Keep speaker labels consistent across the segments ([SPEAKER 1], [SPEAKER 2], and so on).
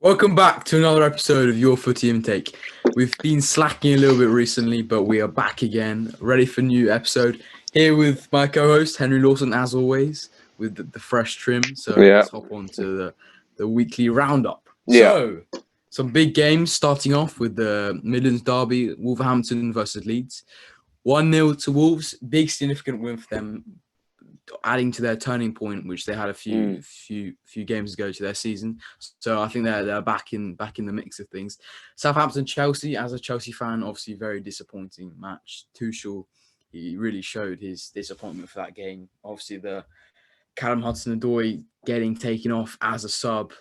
[SPEAKER 1] Welcome back to another episode of Your Footy Intake. We've been slacking a little bit recently, but we are back again, ready for a new episode. Here with my co-host, Henry Lawson, as always, with the fresh trim. So let's hop on to the weekly roundup. So, some big games starting off with the Midlands derby, Wolverhampton versus Leeds. 1-0 to Wolves, big significant win for them, adding to their turning point, which they had a few games ago to their season. So I think they're back in the mix of things. Southampton Chelsea, as a Chelsea fan, obviously very disappointing match. Tuchel, he really showed his disappointment for that game. Obviously the Callum Hudson-Odoi getting taken off as a sub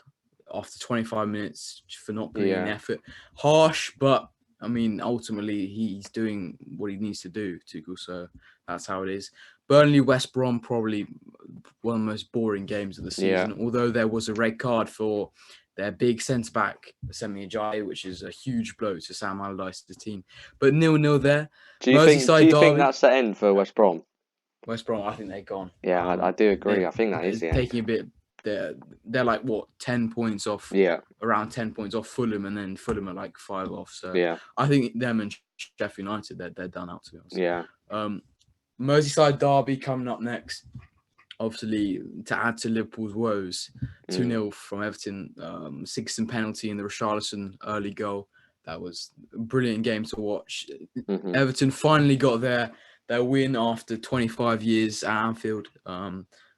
[SPEAKER 1] after 25 minutes for not putting in effort. Harsh, but I mean, ultimately he's doing what he needs to do, Tuchel. So that's how it is. Burnley, West Brom, probably one of the most boring games of the season. Although there was a red card for their big centre-back, Semi Ajayi, which is a huge blow to Sam Allardyce's team. But 0-0 there.
[SPEAKER 2] Do you think that's the end for West Brom?
[SPEAKER 1] West Brom, I think they're gone.
[SPEAKER 2] Yeah, I do agree. I think that is the end.
[SPEAKER 1] Taking a bit. They're like, what, 10 points off?
[SPEAKER 2] Yeah.
[SPEAKER 1] Around 10 points off Fulham, and then Fulham are like 5 off. So
[SPEAKER 2] yeah.
[SPEAKER 1] I think them and Sheffield United, they're done out, to be honest.
[SPEAKER 2] Yeah.
[SPEAKER 1] Merseyside derby coming up next. Obviously, to add to Liverpool's woes, 2-0 from Everton. Sixton penalty in the Richarlison early goal. That was a brilliant game to watch.
[SPEAKER 2] Mm-hmm.
[SPEAKER 1] Everton finally got their win after 25 years at Anfield.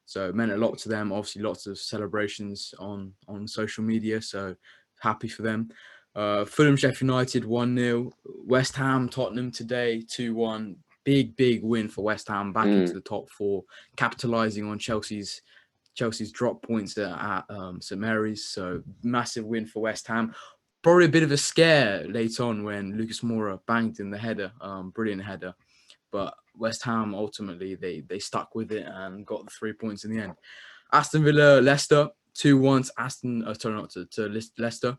[SPEAKER 1] So it meant a lot to them. Obviously, lots of celebrations on social media. So happy for them. Fulham Sheffield United 1-0. West Ham Tottenham today 2-1. Big win for West Ham, back into the top 4, capitalising on Chelsea's drop points at St Mary's. So massive win for West Ham. Probably a bit of a scare late on when Lucas Moura banged in the header, brilliant header. But West Ham ultimately they stuck with it and got the 3 points in the end. Aston Villa Leicester 2-1 to Leicester.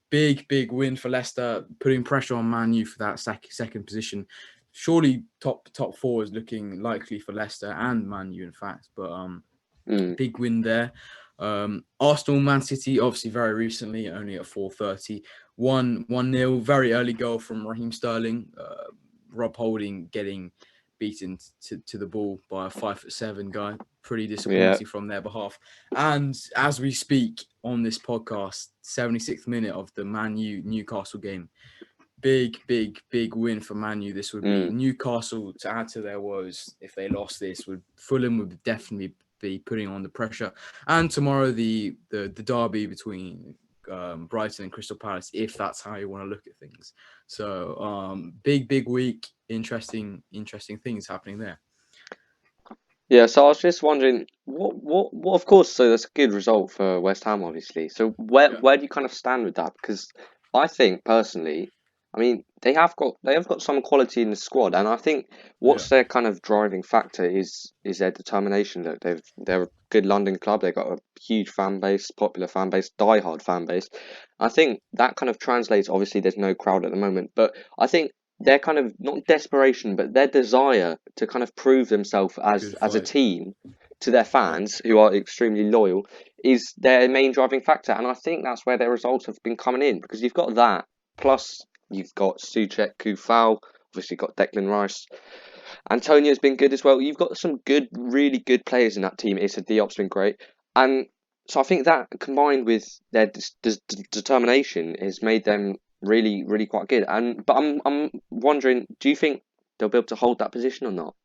[SPEAKER 1] Big win for Leicester, putting pressure on Man U for that second position. Surely top 4 is looking likely for Leicester and Man U, in fact. But big win there. Arsenal, Man City, obviously very recently, only at 4:30. 1-0, very early goal from Raheem Sterling. Rob Holding getting beaten to the ball by a 5'7" guy. Pretty disappointing from their behalf. And as we speak on this podcast, 76th minute of the Man U Newcastle game. Big win for Man U. This would be Newcastle, to add to their woes. If they lost this, Fulham would definitely be putting on the pressure. And tomorrow the derby between Brighton and Crystal Palace, if that's how you want to look at things. So big week, interesting things happening there.
[SPEAKER 2] Yeah, so I was just wondering, what of course, so that's a good result for West Ham, obviously. So where do you kind of stand with that? Because I think personally, I mean, they have got some quality in the squad, and I think what's their kind of driving factor is their determination. That they're a good London club. They've got a huge fan base, popular fan base, diehard fan base. I think that kind of translates. Obviously, there's no crowd at the moment, but I think their kind of, not desperation, but their desire to kind of prove themselves as a team to their fans, who are extremely loyal, is their main driving factor. And I think that's where their results have been coming in, because you've got that, plus you've got Souček, Kufal, obviously got Declan Rice. Antonio's been good as well. You've got some really good players in that team. Issa Diop's been great. And so I think that, combined with their determination, has made them really quite good. But I'm wondering, do you think they'll be able to hold that position or not?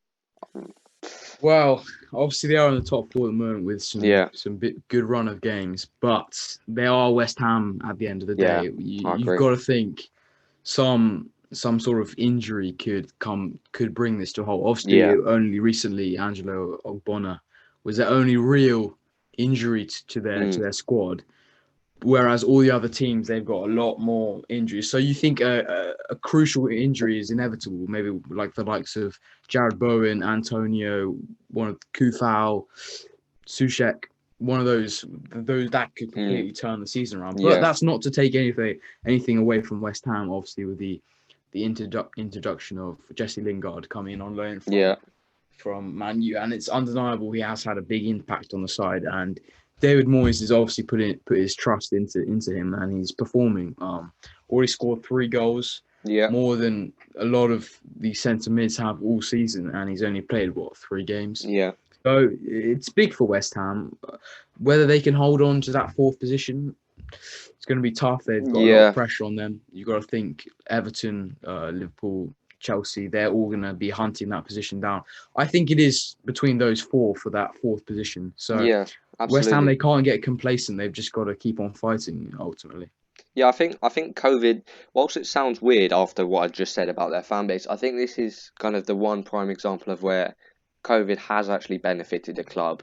[SPEAKER 1] Well, obviously they are in the top 4 at the moment with some good run of games, but they are West Ham at the end of the day. You've got to think some sort of injury could bring this to a halt. Obviously, only recently Angelo Ogbonna was their only real injury to their squad. Whereas all the other teams, they've got a lot more injuries. So you think a crucial injury is inevitable, maybe like the likes of Jared Bowen, Antonio, one of Kufal, Souček, one of those that could completely turn the season around. But that's not to take anything away from West Ham, obviously, with the introduction of Jesse Lingard coming in on loan from Man U. And it's undeniable he has had a big impact on the side, and David Moyes has obviously put his trust into him, and he's performing. Already scored 3 goals,
[SPEAKER 2] Yeah,
[SPEAKER 1] more than a lot of the centre mids have all season, and he's only played 3 games.
[SPEAKER 2] yeah,
[SPEAKER 1] So it's big for West Ham. Whether they can hold on to that fourth position, it's going to be tough. They've got a lot of
[SPEAKER 2] yeah,
[SPEAKER 1] pressure on them. You've got to think Everton, Liverpool, Chelsea, they're all going to be hunting that position down. I think it is between those four for that fourth position. So
[SPEAKER 2] yeah,
[SPEAKER 1] West Ham,
[SPEAKER 2] absolutely.
[SPEAKER 1] they can't get complacent. They've just got to keep on fighting ultimately.
[SPEAKER 2] Yeah, I think COVID, whilst it sounds weird after what I just said about their fan base, I think this is kind of the one prime example of where COVID has actually benefited the club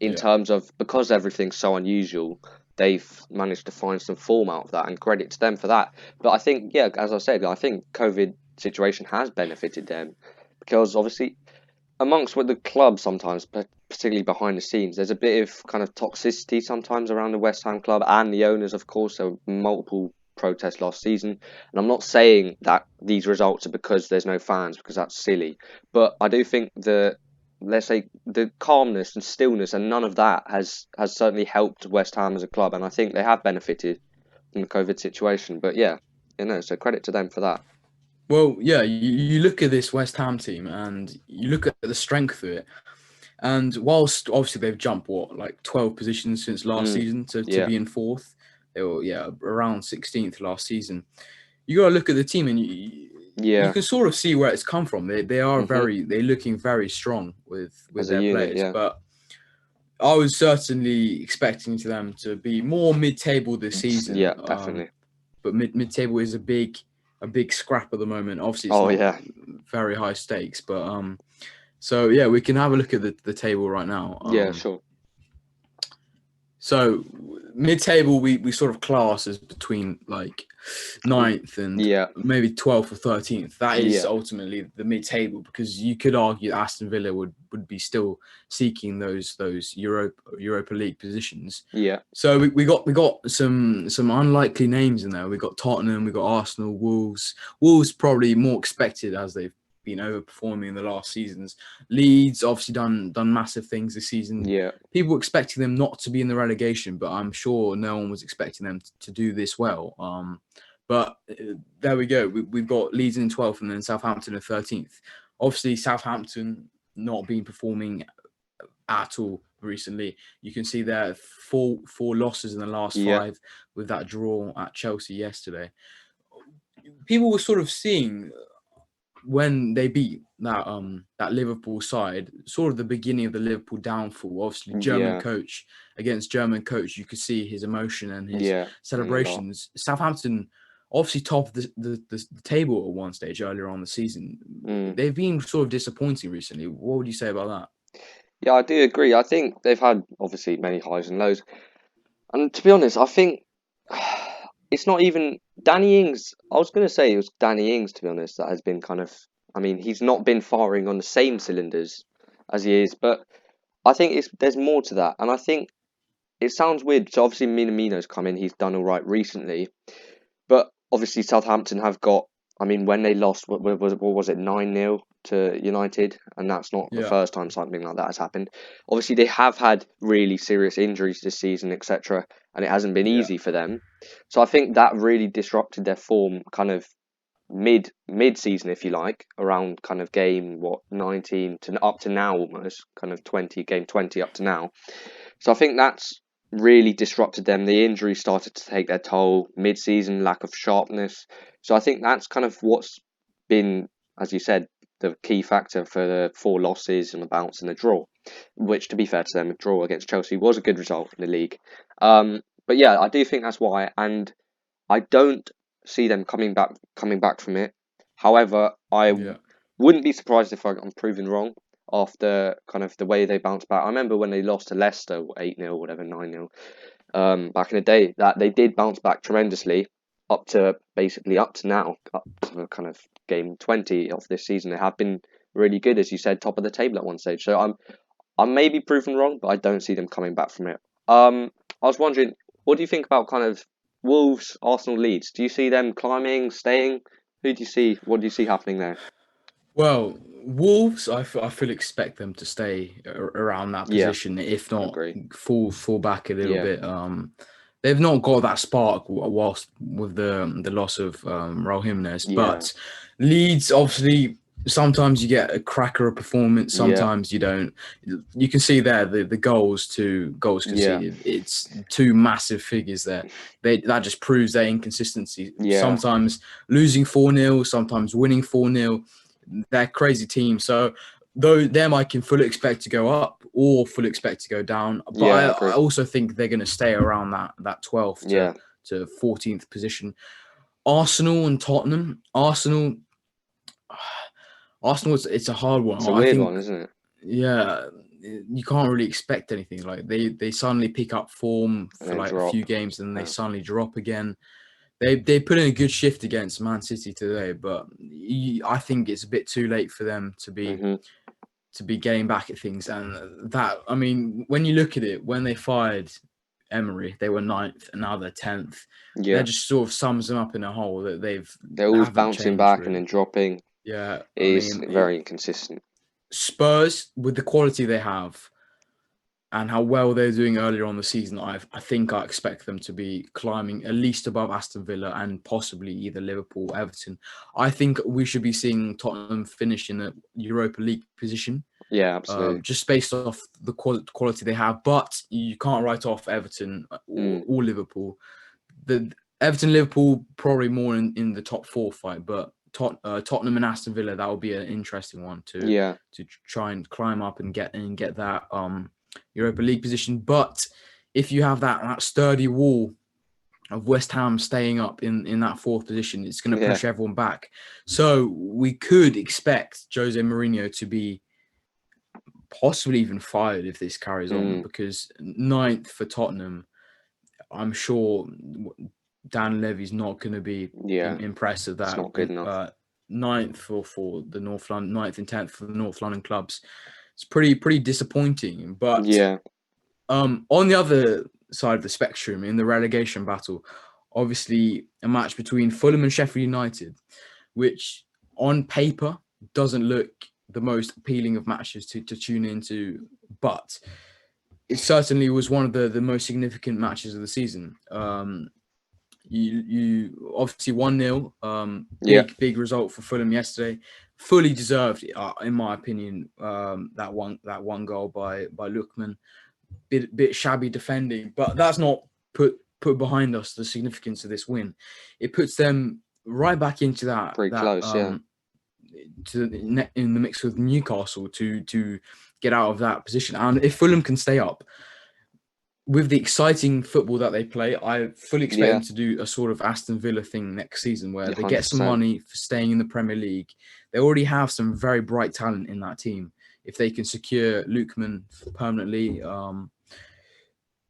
[SPEAKER 2] in
[SPEAKER 1] Yeah.
[SPEAKER 2] terms of because everything's so unusual, they've managed to find some form out of that, and credit to them for that. But I think, yeah, as I said, I think COVID situation has benefited them because obviously amongst with the club sometimes, particularly behind the scenes, there's a bit of kind of toxicity sometimes around the West Ham club and the owners, of course. There were multiple protests last season, and I'm not saying that these results are because there's no fans, because that's silly. But I do think the let's say the calmness and stillness and none of that has certainly helped West Ham as a club, and I think they have benefited from the COVID situation. But yeah, so credit to them for that.
[SPEAKER 1] Well, yeah, you look at this West Ham team and you look at the strength of it. And whilst obviously they've jumped 12 positions since last
[SPEAKER 2] Mm,
[SPEAKER 1] season to
[SPEAKER 2] yeah.
[SPEAKER 1] be in fourth, they were around 16th last season. You got to look at the team and you
[SPEAKER 2] Yeah.
[SPEAKER 1] can sort of see where it's come from.
[SPEAKER 2] Mhm.
[SPEAKER 1] They're looking very strong with
[SPEAKER 2] As a
[SPEAKER 1] their
[SPEAKER 2] unit,
[SPEAKER 1] players,
[SPEAKER 2] yeah.
[SPEAKER 1] but I was certainly expecting them to be more mid-table this season.
[SPEAKER 2] Yeah, definitely.
[SPEAKER 1] But mid-table is a big scrap at the moment. Obviously, it's
[SPEAKER 2] Oh
[SPEAKER 1] not
[SPEAKER 2] yeah,
[SPEAKER 1] very high stakes, but so yeah, we can have a look at the table right now.
[SPEAKER 2] yeah, sure.
[SPEAKER 1] So mid-table, we sort of class as between like ninth and
[SPEAKER 2] Yeah,
[SPEAKER 1] maybe 12th or 13th. That is
[SPEAKER 2] yeah,
[SPEAKER 1] ultimately the mid-table because you could argue Aston Villa would be still seeking those Europa League positions.
[SPEAKER 2] yeah,
[SPEAKER 1] So we got some unlikely names in there. We got Tottenham, we got Arsenal, Wolves. Wolves probably more expected as they've been overperforming in the last seasons. Leeds obviously done massive things this season.
[SPEAKER 2] yeah,
[SPEAKER 1] People were expecting them not to be in the relegation, but I'm sure no one was expecting them to do this well. But there we go. We've got Leeds in 12th and then Southampton in 13th. Obviously, Southampton not been performing at all recently. You can see there four losses in the last
[SPEAKER 2] yeah,
[SPEAKER 1] five with that draw at Chelsea yesterday. People were sort of seeing when they beat that Liverpool side, sort of the beginning of the Liverpool downfall. Obviously, German
[SPEAKER 2] yeah,
[SPEAKER 1] coach against German coach, you could see his emotion and his
[SPEAKER 2] yeah, and a lot.
[SPEAKER 1] celebrations. Southampton, obviously top of the table at one stage earlier on the season.
[SPEAKER 2] Mm.
[SPEAKER 1] They've been sort of disappointing recently. What would you say about that?
[SPEAKER 2] Yeah, I do agree. I think they've had obviously many highs and lows, and to be honest, I think it's not even Danny Ings. I was going to say it was Danny Ings, to be honest, that has been kind of. I mean, he's not been firing on the same cylinders as he is, but I think there's more to that, and I think it sounds weird. So obviously, Minamino's come in; he's done all right recently. But obviously, Southampton have got. I mean, when they lost, what was it, 9-0 to United? And that's not the
[SPEAKER 1] Yeah,
[SPEAKER 2] first time something like that has happened. Obviously, they have had really serious injuries this season, etc. And it hasn't been
[SPEAKER 1] yeah,
[SPEAKER 2] easy for them. So I think that really disrupted their form kind of mid season, if you like, around kind of game, 19 to up to now almost, kind of 20, game 20 up to now. So I think that's really disrupted them. The injuries started to take their toll mid-season, lack of sharpness. So I think that's kind of what's been, as you said, the key factor for the 4 losses and the bounce and the draw. Which, to be fair to them, a draw against Chelsea was a good result in the league. But yeah, I do think that's why, and I don't see them coming back from it. However, I
[SPEAKER 1] yeah,
[SPEAKER 2] wouldn't be surprised if I'm proven wrong after kind of the way they bounced back. I remember when they lost to Leicester 8-0, whatever, 9-0, back in the day, that they did bounce back tremendously up to now, up to kind of game 20 of this season. They have been really good, as you said, top of the table at one stage. So I'm maybe proven wrong, but I don't see them coming back from it. I was wondering, what do you think about kind of Wolves, Arsenal, Leeds? Do you see them climbing, staying? Who do you see? What do you see happening there?
[SPEAKER 1] Well, Wolves, I fully expect them to stay around that
[SPEAKER 2] Yeah,
[SPEAKER 1] position, if
[SPEAKER 2] I
[SPEAKER 1] not
[SPEAKER 2] agree.
[SPEAKER 1] fall back a little
[SPEAKER 2] Yeah,
[SPEAKER 1] bit. They've not got that spark whilst with the loss of Raul Jimenez,
[SPEAKER 2] yeah,
[SPEAKER 1] but Leeds, obviously, sometimes you get a cracker of performance,
[SPEAKER 2] yeah,
[SPEAKER 1] sometimes you don't. You can see there the goals
[SPEAKER 2] yeah,
[SPEAKER 1] conceded. It's two massive figures there. That just proves their inconsistency.
[SPEAKER 2] yeah,
[SPEAKER 1] Sometimes losing 4-0, sometimes winning 4-0. They're a crazy team. So though them I can fully expect to go up or fully expect to go down. But
[SPEAKER 2] yeah, I
[SPEAKER 1] I
[SPEAKER 2] agree.
[SPEAKER 1] also think they're going to stay around that 12th
[SPEAKER 2] Yeah,
[SPEAKER 1] to 14th position. Arsenal and Tottenham. Arsenal, it's a hard one.
[SPEAKER 2] it's a
[SPEAKER 1] I
[SPEAKER 2] weird one,
[SPEAKER 1] think,
[SPEAKER 2] isn't it?
[SPEAKER 1] yeah, you can't really expect anything. Like they suddenly pick up form
[SPEAKER 2] And
[SPEAKER 1] for
[SPEAKER 2] then
[SPEAKER 1] like a few
[SPEAKER 2] drop.
[SPEAKER 1] games and then they
[SPEAKER 2] Uh,
[SPEAKER 1] suddenly drop again. They put in a good shift against Man City today, but I think it's a bit too late for them
[SPEAKER 2] hmm
[SPEAKER 1] to be getting back at things. And that, I mean, when you look at it, when they fired Emery, they were 9th and now they're 10th. That
[SPEAKER 2] Yeah,
[SPEAKER 1] just sort of sums them up in a hole that
[SPEAKER 2] they're
[SPEAKER 1] they
[SPEAKER 2] always
[SPEAKER 1] haven't
[SPEAKER 2] bouncing
[SPEAKER 1] changed
[SPEAKER 2] back and then
[SPEAKER 1] really.
[SPEAKER 2] dropping.
[SPEAKER 1] Yeah, I
[SPEAKER 2] It's
[SPEAKER 1] mean,
[SPEAKER 2] very inconsistent.
[SPEAKER 1] Spurs, with the quality they have and how well they're doing earlier on the season, I think I expect them to be climbing at least above Aston Villa and possibly either Liverpool or Everton. I think we should be seeing Tottenham finish in a Europa League position,
[SPEAKER 2] Yeah, absolutely.
[SPEAKER 1] just based off the quality they have. But you can't write off Everton
[SPEAKER 2] Mm,
[SPEAKER 1] or Liverpool. The Everton, Liverpool probably more in the top 4 fight, but Tottenham and Aston Villa, that will be an interesting one
[SPEAKER 2] yeah,
[SPEAKER 1] to try and climb up and get that Europa League position. But if you have that sturdy wall of West Ham staying up in that 4th position, it's going to
[SPEAKER 2] yeah,
[SPEAKER 1] push everyone back. So we could expect Jose Mourinho to be possibly even fired if this carries on,
[SPEAKER 2] mm,
[SPEAKER 1] because 9th for Tottenham, I'm sure Dan Levy's not going to be
[SPEAKER 2] yeah.
[SPEAKER 1] impressed with
[SPEAKER 2] It's
[SPEAKER 1] that.
[SPEAKER 2] not good enough.
[SPEAKER 1] 9th for the North London, 9th and 10th for the North London clubs. It's pretty disappointing. But
[SPEAKER 2] Yeah,
[SPEAKER 1] on the other side of the spectrum, in the relegation battle, obviously a match between Fulham and Sheffield United, which on paper doesn't look the most appealing of matches to tune into, but it certainly was one of the most significant matches of the season. You obviously 1-0,
[SPEAKER 2] yeah,
[SPEAKER 1] big result for Fulham yesterday, fully deserved, in my opinion. That one goal by Lookman, bit shabby defending, but that's not put behind us the significance of this win. It puts them right back into
[SPEAKER 2] pretty close. Yeah,
[SPEAKER 1] in the mix with Newcastle to get out of that position. And if Fulham can stay up with the exciting football that they play, I fully expect
[SPEAKER 2] yeah,
[SPEAKER 1] them to do a sort of Aston Villa thing next season where
[SPEAKER 2] yeah,
[SPEAKER 1] they
[SPEAKER 2] hundred
[SPEAKER 1] get some
[SPEAKER 2] percent.
[SPEAKER 1] money for staying in the Premier League. They already have some very bright talent in that team. If they can secure Lookman permanently,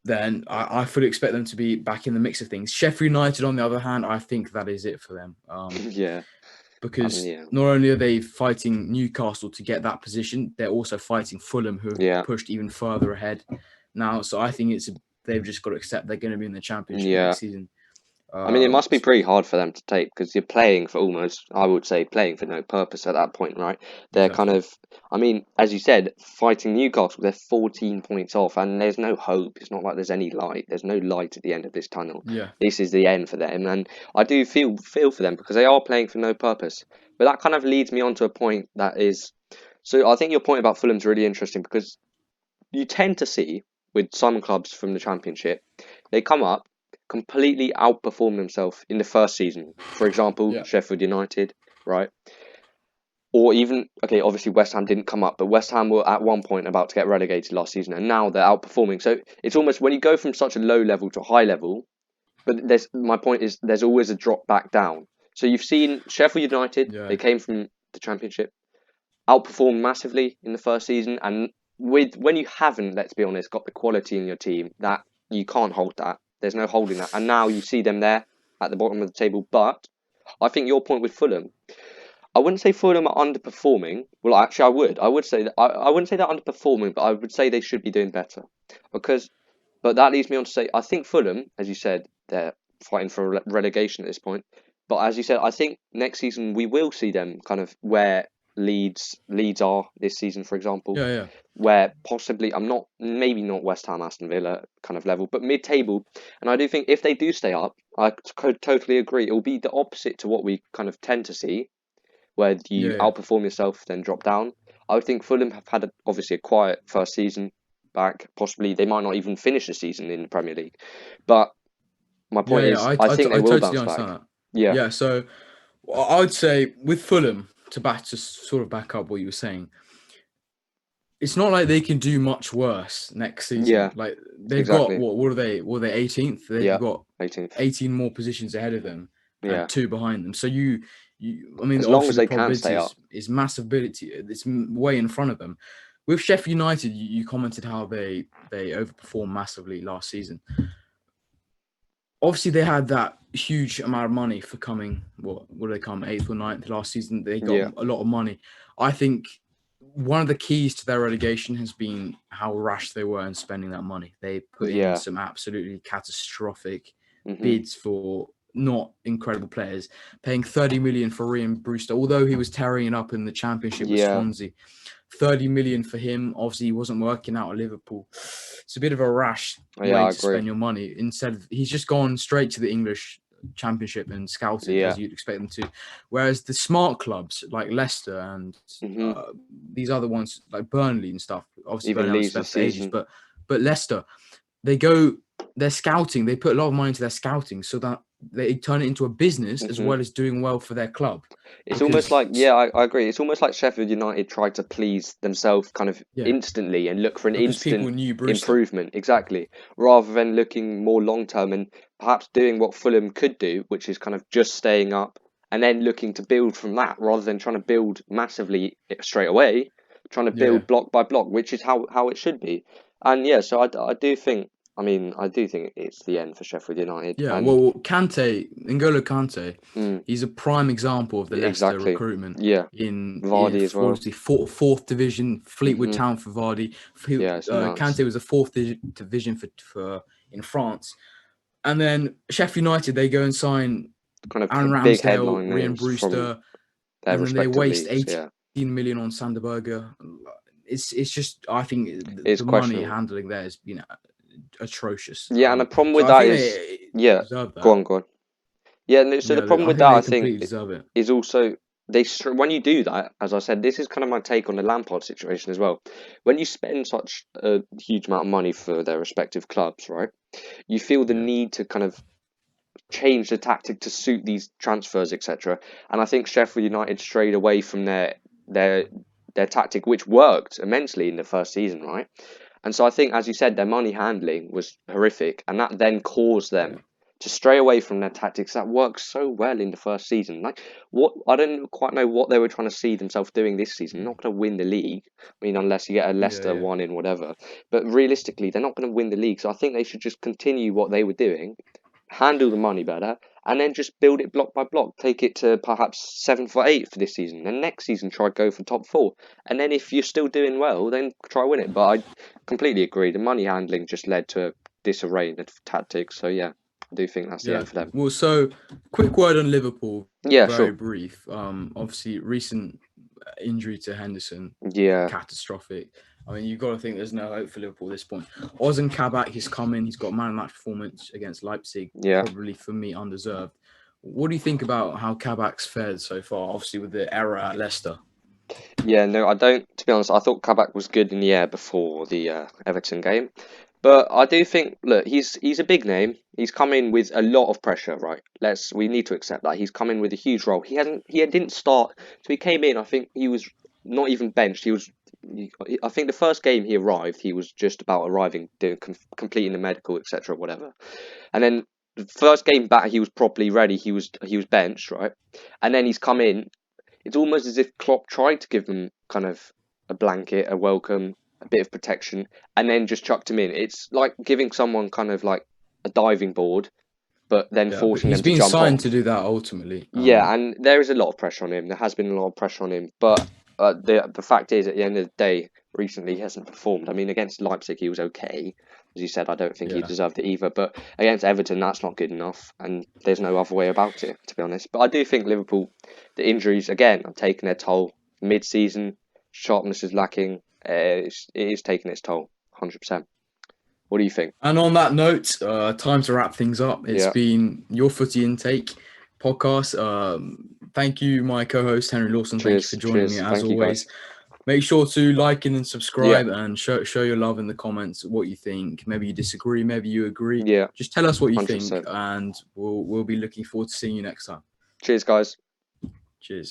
[SPEAKER 1] then I fully expect them to be back in the mix of things. Sheffield United, on the other hand, I think that is it for them.
[SPEAKER 2] Yeah,
[SPEAKER 1] Because
[SPEAKER 2] yeah,
[SPEAKER 1] not only are they fighting Newcastle to get that position, they're also fighting Fulham, who have
[SPEAKER 2] yeah,
[SPEAKER 1] pushed even further ahead now. So I think they've just got to accept they're going to be in the Championship
[SPEAKER 2] yeah.
[SPEAKER 1] next season.
[SPEAKER 2] I mean, it must be
[SPEAKER 1] So,
[SPEAKER 2] pretty hard for them to take because you're playing for almost, I would say, playing for no purpose at that point, right? They're kind
[SPEAKER 1] exactly.
[SPEAKER 2] of, I mean, as you said, fighting Newcastle, they're 14 points off and there's no hope. It's not like there's any light. There's no light at the end of this tunnel.
[SPEAKER 1] Yeah.
[SPEAKER 2] This is the end for them. And I do feel for them because they are playing for no purpose. But that kind of leads me on to a point that is, so I think your point about Fulham's really interesting because you tend to see with some clubs from the Championship, they come up, completely outperform themselves in the first season. For example,
[SPEAKER 1] Yeah.
[SPEAKER 2] Sheffield United, right? Or even, okay, obviously West Ham didn't come up, but West Ham were at one point about to get relegated last season, and now they're outperforming. So it's almost when you go from such a low level to a high level, but my point is there's always a drop back down. So you've seen Sheffield United, they
[SPEAKER 1] Yeah.
[SPEAKER 2] came from the Championship, outperformed massively in the first season, and with when you haven't, let's be honest, got the quality in your team that you can't hold that. There's no holding that, and now you see them there at the bottom of the table. But I think your point with Fulham, I wouldn't say Fulham are underperforming. Well, actually, I would. I would say that I wouldn't say they're underperforming, but I would say they should be doing better because. But that leads me on to say I think Fulham, as you said, they're fighting for relegation at this point. But as you said, I think next season we will see them kind of where Leeds are this season, for example,
[SPEAKER 1] Yeah,
[SPEAKER 2] where possibly maybe not West Ham, Aston Villa kind of level, but mid-table. And I do think if they do stay up, I could totally agree. It will be the opposite to what we kind of tend to see, where you
[SPEAKER 1] yeah.
[SPEAKER 2] outperform yourself, then drop down. I would think Fulham have had obviously a quiet first season back. Possibly they might not even finish the season in the Premier League. But my
[SPEAKER 1] Yeah,
[SPEAKER 2] point
[SPEAKER 1] yeah,
[SPEAKER 2] is, I think they
[SPEAKER 1] I
[SPEAKER 2] will
[SPEAKER 1] totally
[SPEAKER 2] bounce
[SPEAKER 1] understand
[SPEAKER 2] back.
[SPEAKER 1] that.
[SPEAKER 2] Yeah,
[SPEAKER 1] Yeah, so I would say with Fulham, to sort of back up what you were saying, it's not like they can do much worse next season.
[SPEAKER 2] yeah,
[SPEAKER 1] Like they've got
[SPEAKER 2] exactly.
[SPEAKER 1] what are they? What are they 18th? They've
[SPEAKER 2] Yeah,
[SPEAKER 1] got
[SPEAKER 2] 18th.
[SPEAKER 1] 18 more positions ahead of them and
[SPEAKER 2] Yeah,
[SPEAKER 1] 2 behind them. So I mean,
[SPEAKER 2] as long
[SPEAKER 1] obviously
[SPEAKER 2] as
[SPEAKER 1] the
[SPEAKER 2] they can
[SPEAKER 1] probability
[SPEAKER 2] stay up.
[SPEAKER 1] is massive ability. It's way in front of them. With Sheffield United, you commented how they overperformed massively last season. Obviously, they had that huge amount of money for coming. What did they come 8th or 9th last season? They got
[SPEAKER 2] Yeah,
[SPEAKER 1] a lot of money. I think one of the keys to their relegation has been how rash they were in spending that money. They put in
[SPEAKER 2] yeah.
[SPEAKER 1] some absolutely catastrophic
[SPEAKER 2] Mhm.
[SPEAKER 1] bids for not incredible players, paying 30 million for Ryan Brewster, although he was tearing it up in the championship with
[SPEAKER 2] Yeah,
[SPEAKER 1] Swansea. 30 million for him. Obviously, he wasn't working out at Liverpool. It's a bit of a rash
[SPEAKER 2] yeah.
[SPEAKER 1] way
[SPEAKER 2] I
[SPEAKER 1] to
[SPEAKER 2] agree.
[SPEAKER 1] spend your money. Instead of he's just gone straight to the English championship and scouted
[SPEAKER 2] Yeah.
[SPEAKER 1] as you'd expect them to. Whereas the smart clubs like Leicester and
[SPEAKER 2] Mhm.
[SPEAKER 1] these other ones like Burnley and stuff, obviously
[SPEAKER 2] Even
[SPEAKER 1] Burnley haven't
[SPEAKER 2] Leeds
[SPEAKER 1] spent
[SPEAKER 2] this
[SPEAKER 1] for ages,
[SPEAKER 2] season.
[SPEAKER 1] but Leicester, they're scouting. They put a lot of money into their scouting so that they turn it into a business as
[SPEAKER 2] Mhm.
[SPEAKER 1] well as doing well for their club.
[SPEAKER 2] It's almost
[SPEAKER 1] Because
[SPEAKER 2] like, yeah, I agree. It's almost like Sheffield United tried to please themselves kind of
[SPEAKER 1] yeah,
[SPEAKER 2] instantly and look for an
[SPEAKER 1] because people
[SPEAKER 2] instant
[SPEAKER 1] knew Brewster.
[SPEAKER 2] improvement, exactly, rather than looking more long term and perhaps doing what Fulham could do, which is kind of just staying up and then looking to build from that rather than trying to build massively straight away, trying to
[SPEAKER 1] Yeah.
[SPEAKER 2] build block by block, which is how it should be. And yeah, so I do think, I do think it's the end for Sheffield United.
[SPEAKER 1] Yeah,
[SPEAKER 2] And
[SPEAKER 1] well, N'Golo Kante,
[SPEAKER 2] mm,
[SPEAKER 1] he's a prime example of the Leicester
[SPEAKER 2] exactly,
[SPEAKER 1] recruitment
[SPEAKER 2] yeah,
[SPEAKER 1] in
[SPEAKER 2] Vardy as
[SPEAKER 1] what
[SPEAKER 2] well.
[SPEAKER 1] was the fourth division, Fleetwood
[SPEAKER 2] Hmm.
[SPEAKER 1] Town for Vardy.
[SPEAKER 2] Yeah, it's nuts.
[SPEAKER 1] Kante was the fourth division for in France, and then Sheffield United they go and sign
[SPEAKER 2] Kind of
[SPEAKER 1] Aaron
[SPEAKER 2] big
[SPEAKER 1] Ramsdale,
[SPEAKER 2] headline
[SPEAKER 1] Ryan
[SPEAKER 2] names from
[SPEAKER 1] Brewster,
[SPEAKER 2] their
[SPEAKER 1] and then they
[SPEAKER 2] respective
[SPEAKER 1] waste
[SPEAKER 2] leagues.
[SPEAKER 1] 18
[SPEAKER 2] Yeah,
[SPEAKER 1] million on Sanderberger. It's just I think
[SPEAKER 2] it's
[SPEAKER 1] the money
[SPEAKER 2] questionable.
[SPEAKER 1] handling there is atrocious.
[SPEAKER 2] Yeah, and the problem
[SPEAKER 1] So
[SPEAKER 2] with
[SPEAKER 1] I
[SPEAKER 2] that
[SPEAKER 1] think
[SPEAKER 2] is,
[SPEAKER 1] they
[SPEAKER 2] yeah,
[SPEAKER 1] deserve
[SPEAKER 2] go
[SPEAKER 1] that.
[SPEAKER 2] on, go on. Yeah, no, so the
[SPEAKER 1] Yeah,
[SPEAKER 2] problem
[SPEAKER 1] I
[SPEAKER 2] with
[SPEAKER 1] think
[SPEAKER 2] that, I
[SPEAKER 1] they
[SPEAKER 2] think,
[SPEAKER 1] completely deserve it.
[SPEAKER 2] is also when you do that, as I said, this is kind of my take on the Lampard situation as well. When you spend such a huge amount of money for their respective clubs, right? You feel the
[SPEAKER 1] Yeah,
[SPEAKER 2] need to kind of change the tactic to suit these transfers, etc. And I think Sheffield United strayed away from their their tactic, which worked immensely in the first season, right? And so I think, as you said, their money handling was horrific, and that then caused
[SPEAKER 1] yeah,
[SPEAKER 2] them to stray away from their tactics that worked so well in the first season. Like, what, I don't quite know what they were trying to see themselves doing this season. They're not going to win the league. I mean, unless you get a
[SPEAKER 1] yeah,
[SPEAKER 2] Leicester
[SPEAKER 1] yeah,
[SPEAKER 2] one in whatever. But realistically, they're not going to win the league. So I think they should just continue what they were doing, handle the money better, and then just build it block by block. Take it to perhaps 7th or 8th for this season. Then next season, try go for top 4. And then if you're still doing well, then try win it. But I completely agree. The money handling just led to a disarray in the tactics. So yeah, I do think that's the
[SPEAKER 1] yeah.
[SPEAKER 2] end for them.
[SPEAKER 1] Well, so quick word on Liverpool,
[SPEAKER 2] Yeah,
[SPEAKER 1] very
[SPEAKER 2] sure.
[SPEAKER 1] brief. Obviously, recent injury to Henderson,
[SPEAKER 2] Yeah,
[SPEAKER 1] catastrophic. I mean, you've got to think there's no hope for Liverpool at this point. Ozan Kabak, he's come in. He's got a man of match performance against Leipzig,
[SPEAKER 2] yeah.
[SPEAKER 1] probably for me undeserved. What do you think about how Kabak's fared so far? Obviously, with the error at Leicester.
[SPEAKER 2] Yeah, no, I don't. To be honest, I thought Kabak was good in the air before the Everton game, but I do think, look, he's a big name. He's come in with a lot of pressure, right? We need to accept that he's come in with a huge role. He didn't start. So he came in. I think he was not even benched. I think the first game he arrived, he was just about arriving, doing completing the medical, etc., whatever. And then the first game back, he was properly ready. He was benched, right? And then he's come in. It's almost as if Klopp tried to give them kind of a blanket, a welcome, a bit of protection, and then just chucked him in. It's like giving someone kind of like a diving board, but then
[SPEAKER 1] Yeah, but
[SPEAKER 2] forcing
[SPEAKER 1] he's
[SPEAKER 2] them to
[SPEAKER 1] been
[SPEAKER 2] jump
[SPEAKER 1] signed to
[SPEAKER 2] off.
[SPEAKER 1] do that ultimately.
[SPEAKER 2] Yeah, and there is a lot of pressure on him. There has been a lot of pressure on him, but the fact is, at the end of the day, recently he hasn't performed. I mean, against Leipzig he was okay, as you said. I don't think he
[SPEAKER 1] Yeah,
[SPEAKER 2] deserved it either, but against Everton that's not good enough, and there's no other way about it, to be honest. But I do think Liverpool, the injuries again, are taking their toll. mid-season sharpness is lacking. It is taking its toll, 100%. What do you think?
[SPEAKER 1] And on that note, time to wrap things up. It's
[SPEAKER 2] Yeah.
[SPEAKER 1] been your Footy Intake podcast. Thank you, my co-host Henry Lawson. Thank you
[SPEAKER 2] Cheers.
[SPEAKER 1] for joining me as
[SPEAKER 2] Thank you,
[SPEAKER 1] always.
[SPEAKER 2] guys.
[SPEAKER 1] Make sure to like and subscribe and show your love in the comments what you think. Maybe you disagree, maybe you agree.
[SPEAKER 2] Yeah.
[SPEAKER 1] Just tell us what you
[SPEAKER 2] 100%.
[SPEAKER 1] think, and we'll be looking forward to seeing you next time.
[SPEAKER 2] Cheers, guys.
[SPEAKER 1] Cheers.